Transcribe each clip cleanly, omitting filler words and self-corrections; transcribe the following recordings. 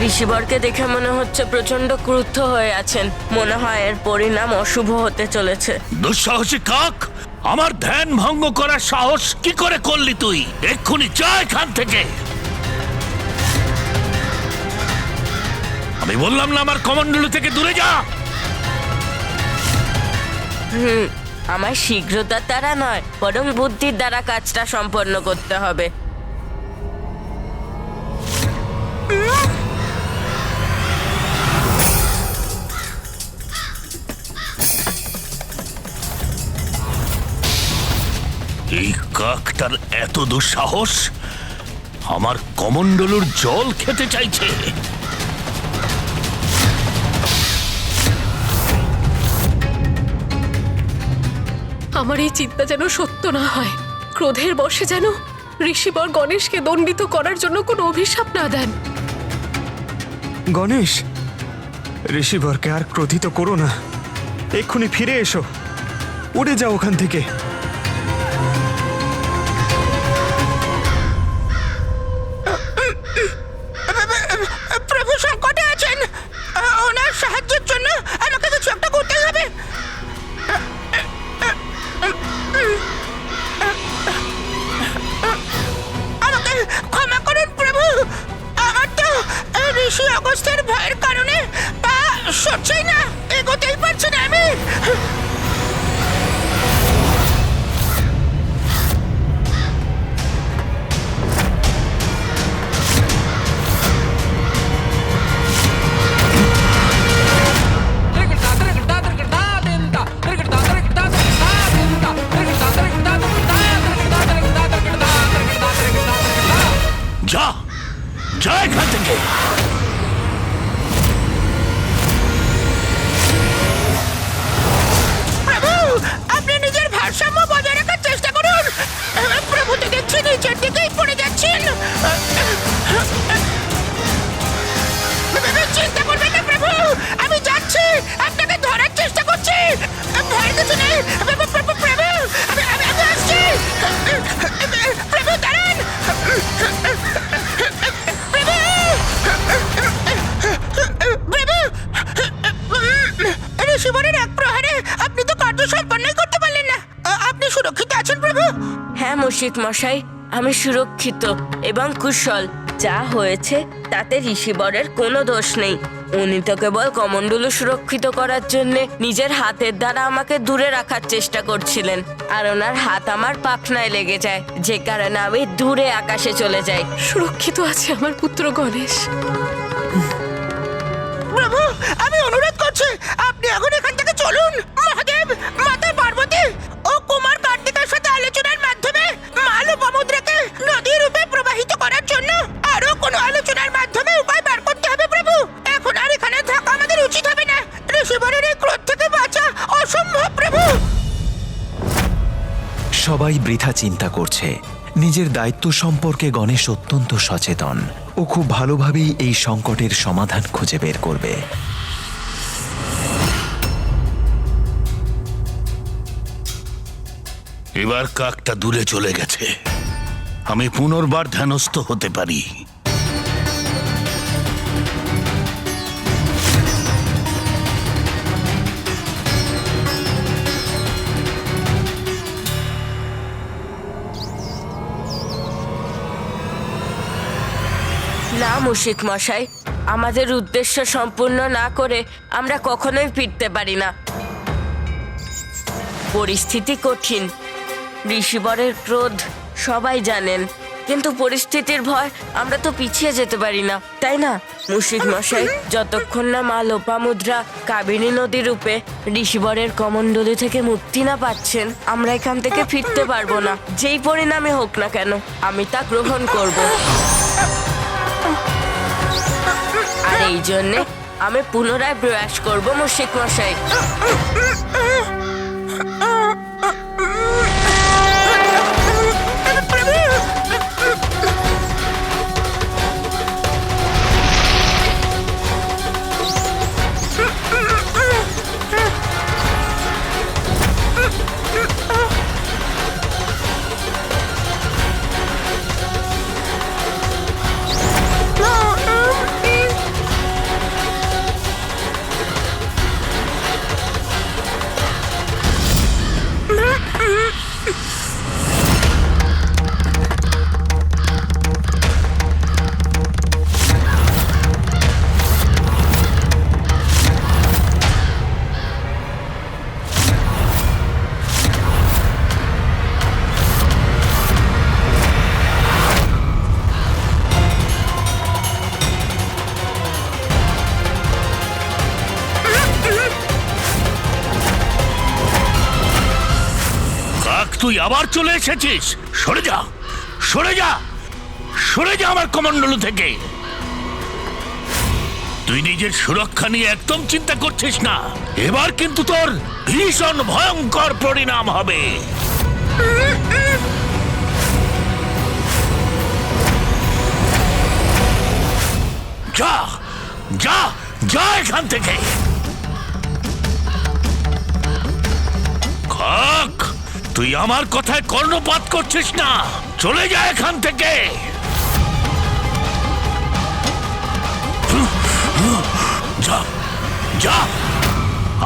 ঋষিবরকে দেখে মনে হচ্ছে প্রচন্ড ক্রুদ্ধ হয়ে আছেন। মনে হয় এর পরিণাম অশুভ হতে চলেছে। দুঃসাহসী কাক, আমার ধ্যান ভঙ্গ করার সাহস কি করে করলি তুই? এক্ষুনি যা এখান থেকে। আমি বললাম না আমার কমণ্ডলু থেকে দূরে যা। আমার শীঘ্রতার দ্বারা নয়, বরং বুদ্ধির দ্বারা কাজটা সম্পন্ন করতে হবে। এই কাকটার এত দুঃসাহস, আমার কমণ্ডলুর জল খেতে চাইছে। আমার এই চিন্তা যেন সত্য না হয়। ক্রোধের বশে যেন ঋষিবর গণেশকে দণ্ডিত করার জন্য কোনো অভিশাপ না দেন। গণেশ, ঋষিবরকে আর ক্রোধিত করো না। এক্ষুনি ফিরে এসো, উড়ে যাও ওখান থেকে। প্রভু সংকটে আছেন, ওনার সাহায্যের জন্য আমাকে কিছু একটা করতে হবে। আমাকে ক্ষমা করুন প্রভু, আমার তো ঋষি অগস্ত্যের ভয়ের কারণে পা সরছেই না, এগোতেই পারছি না আমি। যা যা এখান থেকে। প্রভু, আপনি নিজের ভারসাম্য বজায় রাখার চেষ্টা করুন। প্রভু তো দেখছি নিচের দিকেই পড়ে যাচ্ছেন। চিন্তা করবেন না প্রভু, আমি যাচ্ছি, আপনাকে ধরার চেষ্টা করছি। ভয়ের কিছু নেই প্রভু, আমি আসছি। প্রভু দাঁড়ান। ঋষিবরের এক প্রহারে আপনি তো কার্য সম্পন্নই করতে পারলেন না। আপনি সুরক্ষিত আছেন প্রভু? হ্যাঁ মুশিক মশাই, আমি সুরক্ষিত এবং কুশল। যা হয়েছে তাতে ঋষিবরের কোনো দোষ নেই। উনি তো কেবল কমণ্ডলু সুরক্ষিত করার জন্য নিজের হাতের দ্বারা আমাকে দূরে রাখার চেষ্টা করছিলেন, আর ওনার হাত আমার পাখনায় লেগে যায়, যে কারণে আমি দূরে আকাশে চলে যাই। সুরক্ষিত আছে আমার পুত্র গণেশ। প্রভু, আমি অনুরোধ করছি, আপনি এখন এখান থেকে চলুন। মহাদেব, মাতা পার্বতী ও কুমার কার্তিকের সাথে আলোচনার মাধ্যমে মা লোপামুদ্রাকে নদী রূপে প্রবাহিত করার জন্য আরো কোনো আলোচনার মাধ্যমে উপায় বার করতে হবে প্রভু। এখন আর এখানে থাকা আমাদের উচিত হবে না। ঋষিবরের এই ক্রোধ থেকে বাঁচা অসম্ভব প্রভু। সবাই বৃথা চিন্তা করছে। নিজের দায়িত্ব সম্পর্কে গণেশ অত্যন্ত সচেতন। ও খুব ভালোভাবেই এই সংকটের সমাধান খুঁজে বের করবে। এবার কাকটা দূরে চলে গেছে, আমি পুনর্বার ধ্যানস্থ হতে পারি। না মুশিক মশাই, আমাদের উদ্দেশ্য সম্পূর্ণ না করে আমরা কখনোই ফিরতে পারি না। পরিস্থিতি কঠিন, ঋষিবরের ক্রোধ সবাই জানেন, কিন্তু পরিস্থিতির ভয় আমরা তো পিছিয়ে যেতে পারি না, তাই না মুশিক মশাই? যতক্ষণ না মা লোপামুদ্রা কাবেরী নদী রূপে ঋষিবরের কমণ্ডলী থেকে মুক্তি না পাচ্ছেন, আমরা এখান থেকে ফিরতে পারবো না। যেই পরিণামে হোক না কেন, আমি তা গ্রহণ করব। আর এই জন্যে আমি পুনরায় প্রয়াস করব মুশিক মশাই। কাক, তুই আবার চলে এসেছিস। সরে যা, সরে যা, সরে যা আমার কমণ্ডলু থেকে। তুই নিজের সুরক্ষা নিয়ে একদম চিন্তা করছিস না। এবার কিন্তু তোর ভীষণ ভয়ঙ্কর পরিণাম হবে। যা, যা, যা এখান থেকে। কাক, তুই আমার কথায় কর্ণপাত করছিস না। চলে যা এখান থেকে। যা, যা।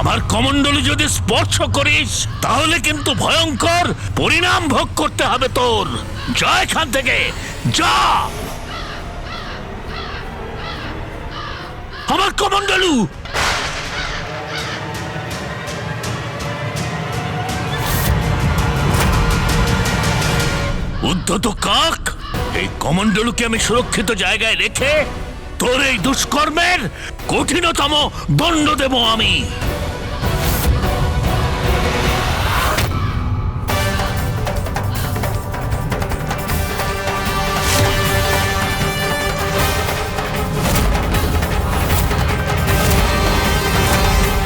আমার কমণ্ডলী যদি স্পর্শ করিস তাহলে কিন্তু ভয়ঙ্কর পরিণাম ভোগ করতে হবে তোর। যা এখান থেকে, যা। আমার কমণ্ডলু। উদ্ধত কাক, এই কমণ্ডলুকে আমি সুরক্ষিত জায়গায় রেখে তোর এই দুষ্কর্মের কঠিনতম দণ্ড দেব আমি।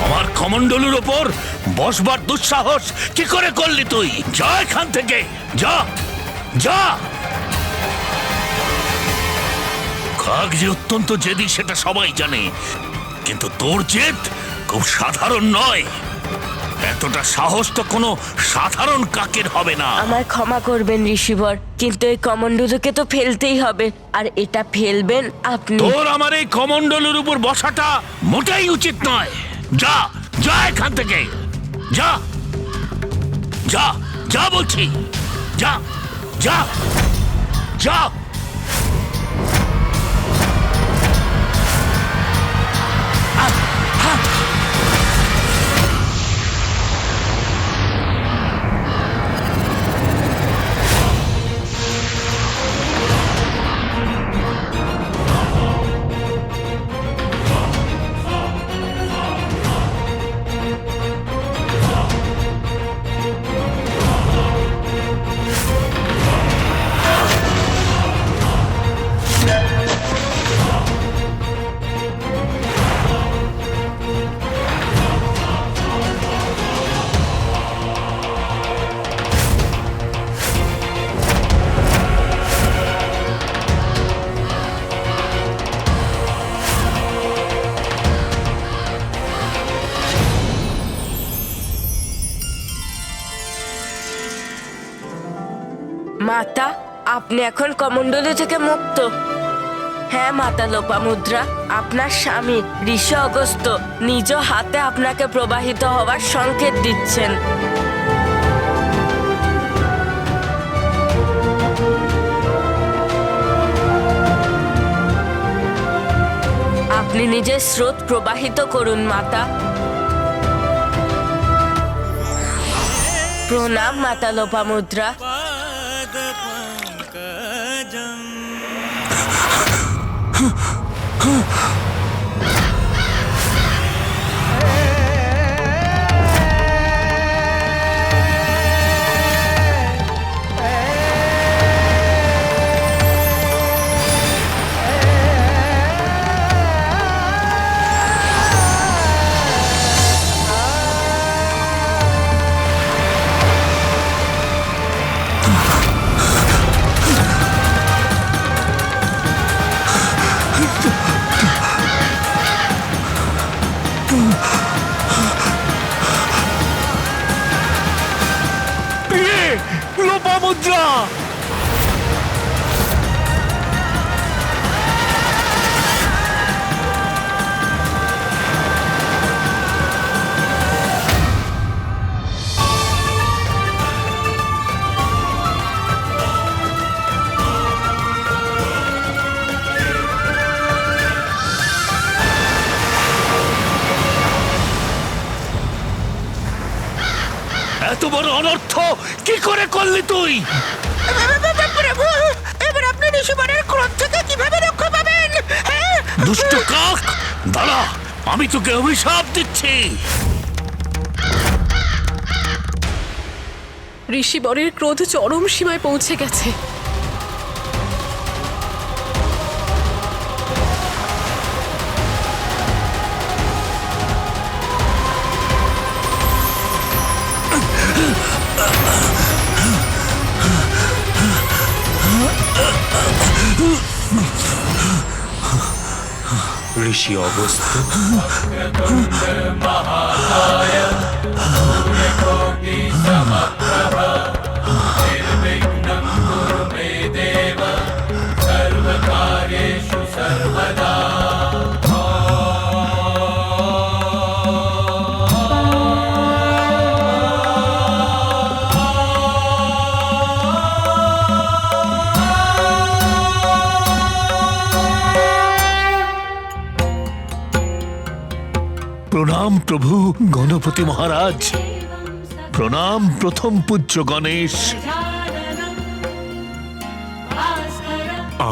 আমার কমণ্ডলুর ওপর বসবার দুঃসাহস কি করে করলি তুই? যা এখান থেকে, যা, যা। কাক যে অত্যন্ত জেদি সেটা সবাই জানে, কিন্তু তোর জেদ খুব সাধারণ নয়। এতটা সাহস তো কোনো সাধারণ কাকের হবে না। আমায় ক্ষমা করবেন ঋষিবর, কিন্তু এই কমণ্ডলুকে তো ফেলতেই হবে, আর এটা ফেলবেন আপনি। তোর আমার এই কমণ্ডলুর উপর বসাটা মোটেই উচিত নয়। যা, যা এখান থেকে, যা, যা, যা বলছি, যা, যা, যা। মাতা, আপনি এখন কমণ্ডলু থেকে মুক্ত। হ্যাঁ মাতা লোপামুদ্রা, আপনার স্বামী ঋষি অগস্ত্য নিজ হাতে আপনাকে প্রবাহিত হওয়ার সংকেত দিচ্ছেন। আপনি নিজের স্রোত প্রবাহিত করুন মাতা। প্রণাম মাতা লোপামুদ্রা। লোপামুদ্রা, কি করে করলি তুই? প্রভু, এবার আপনি ঋষিবরের ক্রোধ থেকে কিভাবে রক্ষা পাবেন? হ্যাঁ? দুষ্ট কাক, দাঁড়া, আমি তোকে অভিশাপ দিচ্ছি। ঋষিবরের ক্রোধ চরম সীমায় পৌঁছে গেছে। ঋষি অগস্ত্য প্রণাম প্রভু গণপতি মহারাজ, প্রণাম প্রথম পূজ্য গণেশ।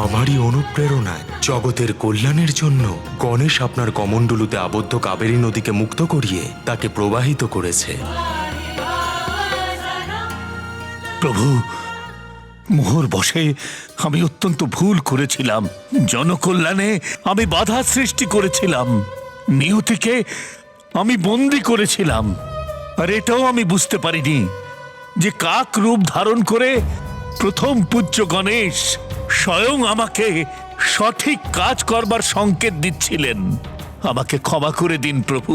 আমারই অনুপ্রেরণায় জগতের কল্যাণের জন্য গণেশ আপনার কমণ্ডলুতে আবদ্ধ কাবেরী নদীকে মুক্ত করিয়ে তাকে প্রবাহিত করেছে। প্রভু, মোহর বশে আমি অত্যন্ত ভুল করেছিলাম। জনকল্যাণে আমি বাধা সৃষ্টি করেছিলাম, নিয়তিকে আমি বন্দী করেছিলাম। আর এটাও আমি বুঝতে পারিনি যে কাক রূপ ধারণ করে প্রথম পূজ্য গণেশ স্বয়ং আমাকে সঠিক কাজ করবার সংকেত দিচ্ছিলেন। আমাকে ক্ষমা করে দিন প্রভু,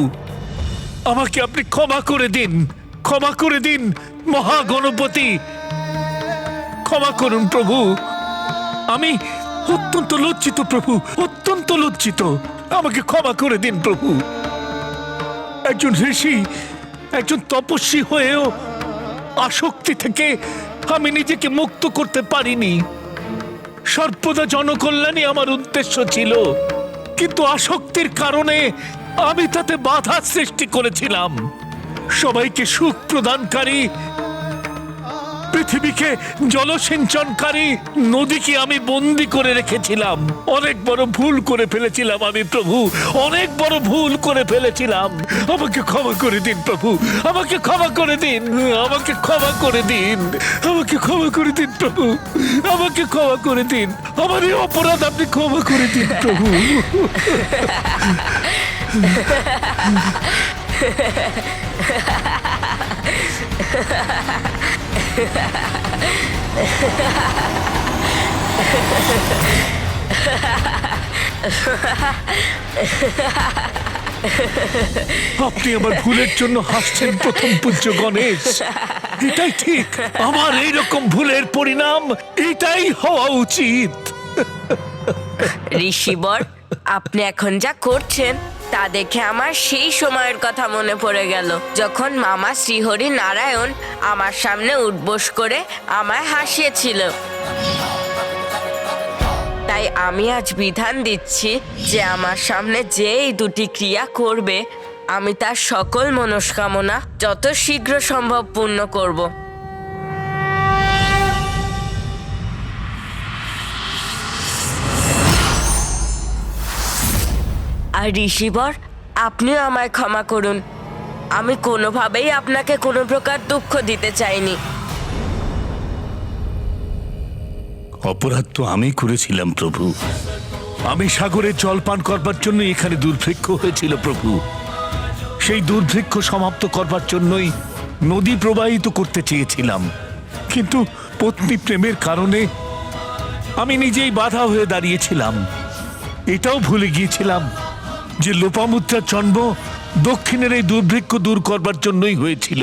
আমাকে আপনি ক্ষমা করে দিন, ক্ষমা করে দিন মহাগণপতি, ক্ষমা করুন প্রভু। আমি অত্যন্ত লজ্জিত প্রভু, অত্যন্ত লজ্জিত। আমাকে ক্ষমা করে দিন প্রভু। একজন ঋষি, একজন তপস্বী হয়েও আসক্তি থেকে আমি নিজেকে মুক্ত করতে পারিনি। সর্বদা জনকল্যাণই আমার উদ্দেশ্য ছিল, কিন্তু আসক্তির কারণে আমি তাতে বাধা সৃষ্টি করেছিলাম। সবাইকে সুখ প্রদানকারী, পৃথিবীকে জলসিঞ্চনকারী নদীকে আমি বন্দী করে রেখেছিলাম। অনেক বড় ভুল করে ফেলেছিলাম আমি প্রভু, অনেক বড় ভুল করে ফেলেছিলাম। আমাকে ক্ষমা করে দিন প্রভু, আমাকে ক্ষমা করে দিন, আমাকে ক্ষমা করে দিন, আমাকে ক্ষমা করে দিন প্রভু, আমাকে ক্ষমা করে দিন। আমার এই অপরাধ আপনি ক্ষমা করে দিন প্রভু। আপনি আমার ভুলের জন্য হাসছেন প্রথম পূজ্য গণেশ, এটাই ঠিক। আমার এইরকম ভুলের পরিণাম এটাই হওয়া উচিত। ঋষিবর, আপনি এখন যা করছেন তা দেখে আমার সেই সময়ের কথা মনে পড়ে গেল, যখন মামা শ্রীহরি নারায়ণ আমার সামনে উঠবোস করে আমায় হাসিয়েছিল। তাই আমি আজ বিধান দিচ্ছি যে আমার সামনে যে এই দুটি ক্রিয়া করবে, আমি তার সকল মনস্কামনা যত শীঘ্র সম্ভব পূর্ণ করব। আর ঋষিবর, আপনিও আমায় ক্ষমা করুন। আমি কোনোভাবেই আপনাকে কোনো প্রকার দুঃখ দিতে চাইনি। অপরাধ তো আমি করেছিলাম প্রভু। আমি সাগরে জল পান করবার জন্য এখানে দুর্ভিক্ষ হয়েছিল প্রভু। সেই দুর্ভিক্ষ সমাপ্ত করবার জন্যই নদী প্রবাহিত করতে চেয়েছিলাম, কিন্তু পত্নী প্রেমের কারণে আমি নিজেই বাধা হয়ে দাঁড়িয়েছিলাম। এটাও ভুলে গিয়েছিলাম যে লোপামুদ্রার জন্ম দক্ষিণের এই দুর্ভিক্ষ দূর করবার জন্যই হয়েছিল।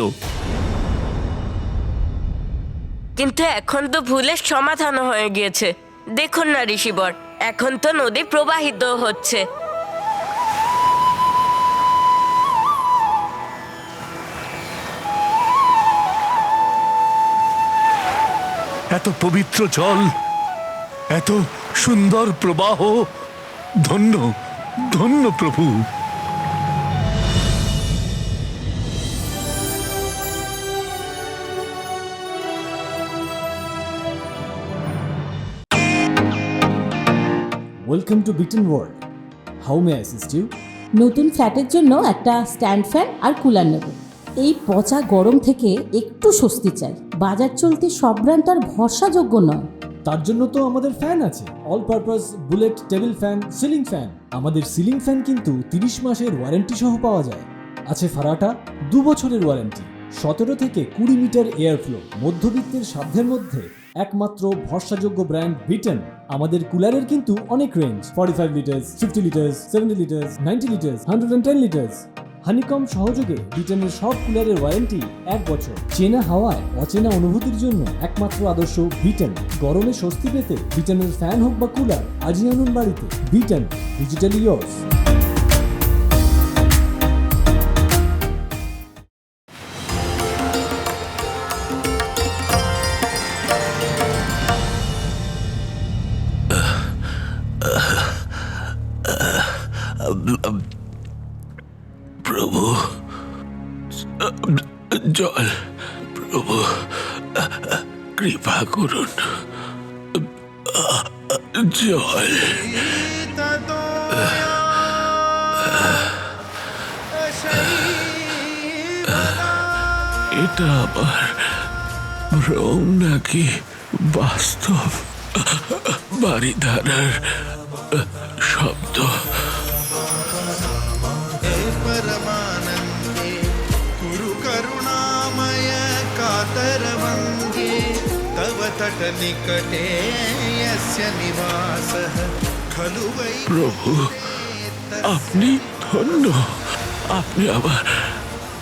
কিন্তু এখন তো ভুলের সমাধানও হয়ে গিয়েছে। দেখুন না ঋষিবর, এখন তো নদী প্রবাহিত হচ্ছে। এত পবিত্র জল, এত সুন্দর প্রবাহ, ধন্য ধন্য প্রভু। Welcome to Beton world. How may I assist you? নতুন ফ্ল্যাটের জন্য একটা স্ট্যান্ড ফ্যান আর কুলার নেব। এই পচা গরম থেকে একটু স্বস্তি চাই। বাজার চলতে সব ব্র্যান্ড আর ভরসাযোগ্য নয়। তার জন্য তো আমাদের ফ্যান আছে, all purpose bullet table fan, ceiling fan. আমাদের সিলিং ফ্যান কিন্তু 30 মাসের ওয়ারেন্টি সহ পাওয়া যায়। আছে ফারাটা 2 বছরের ওয়ারেন্টি, 17 থেকে 20 মিটার এয়ার ফ্লো, মধ্যবিত্তের সাধ্যের মধ্যে একমাত্র ভরসাযোগ্য ব্র্যান্ড বিটন। আমাদের কুলারের কিন্তু অনেক range, 45 litres, 50 litres, 70 litres, 90 litres, 110 litres. Honeycomb সহযোগে বিটনের সব কুলারের ওয়ারেন্টি 1 বছর। চেনা হাওয়ায় অচেনা অনুভূতির জন্য একমাত্র আদর্শ বিটন। গরমে স্বস্তি পেতে বিটনের ফ্যান হোক বা কুলার, আজই আনুন বাড়িতে। Vuitton, digitally yours. প্রভু, জল, প্রভু, কৃপা করুন, জল। এটা আমার ভ্রম নাকি বাস্তব বাড়িধারার শব্দ? परमानन्दे कुरु करुणामय कातरवङ्गे तव तटनिकटे यस्य निवासः खलु वै। প্রভু, আপনি ধন্য, আপনি আমার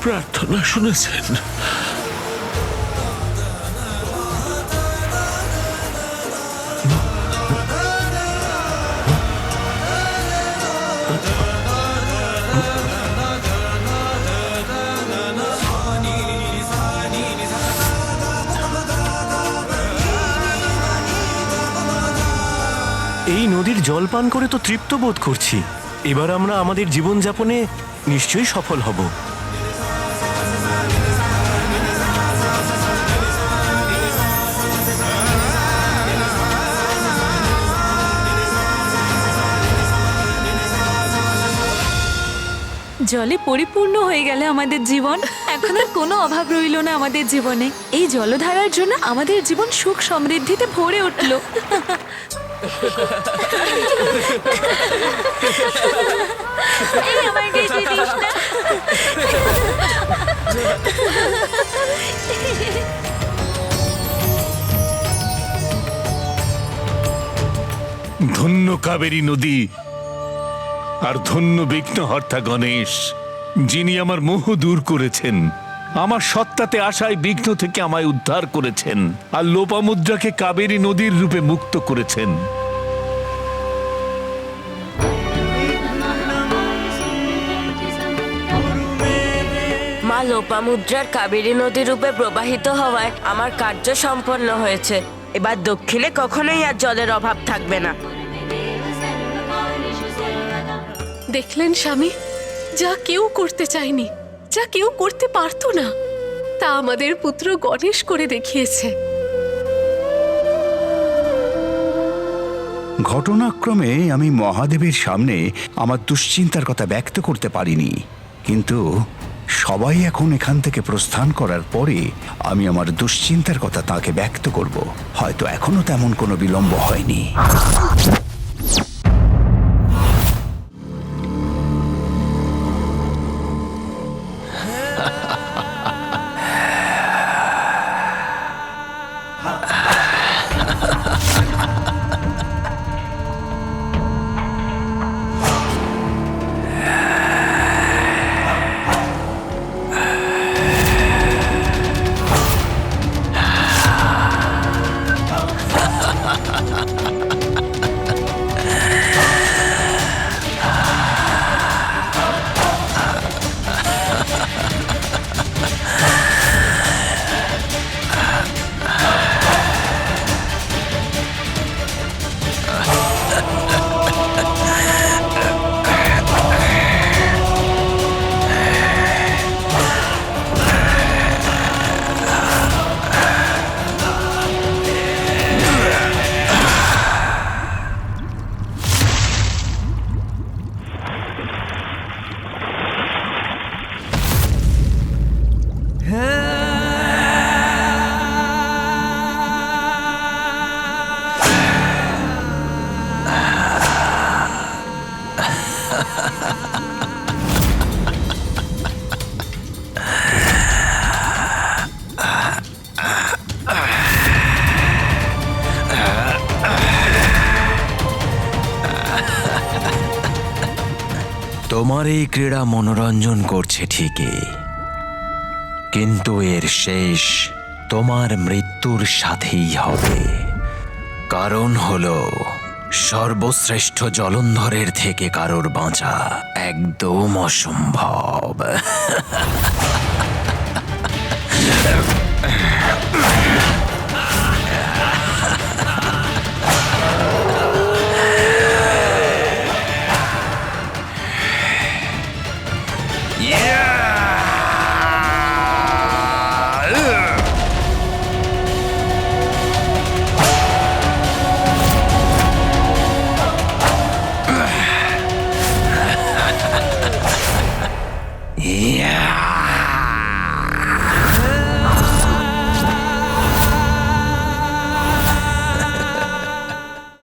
প্রার্থনা শুনেছেন। এই নদীর জল পান করে তো তৃপ্ত বোধ করছি। এবার আমরা আমাদের জীবনযাপনে নিশ্চয়ই সফল হব। জলে পরিপূর্ণ হয়ে গেল আমাদের জীবন। এখন আর কোনো অভাব রইল না আমাদের জীবনে। এই জলধারার জন্য আমাদের জীবন সুখ সমৃদ্ধিতে ভরে উঠল। এই আমার গেটে দিস না। ধন্য কাবেরী নদী, আর ধন্য বিঘ্নহর্তা গণেশ, যিনি আমার মোহ দূর করেছেন, আমার সত্তাতে আসায় বিঘ্ন থেকে আমায় উদ্ধার করেছেন, আর লোপামুদ্রাকে কাবেরী নদীর রূপে মুক্ত করেছেন। মা লোপামুদ্রার কাবেরী নদী রূপে প্রবাহিত হওয়ায় আমার কার্য সম্পন্ন হয়েছে। এবার দক্ষিণে কখনোই আর জলের অভাব থাকবে না। দেখলেন স্বামী, যা কেউ করতে চায়নি, যা কেউ করতে পারতো না, তা আমাদের পুত্র গণেশ করে দেখিয়েছে। ঘটনাক্রমে আমি মহাদেবের সামনে আমার দুশ্চিন্তার কথা ব্যক্ত করতে পারিনি, কিন্তু সবাই এখন এখান থেকে প্রস্থান করার পরে আমি আমার দুশ্চিন্তার কথা তাকে ব্যক্ত করব। হয়তো এখনো তেমন কোনো বিলম্ব হয়নি। তোমার এই ক্রীড়া মনোরঞ্জন করছে ঠিকই, কিন্তু এর শেষ তোমার মৃত্যুর সাথেই হবে। কারণ হলো সর্বশ্রেষ্ঠ জলন্ধরের থেকে কারোর বাঁচা একদম অসম্ভব। Yeah!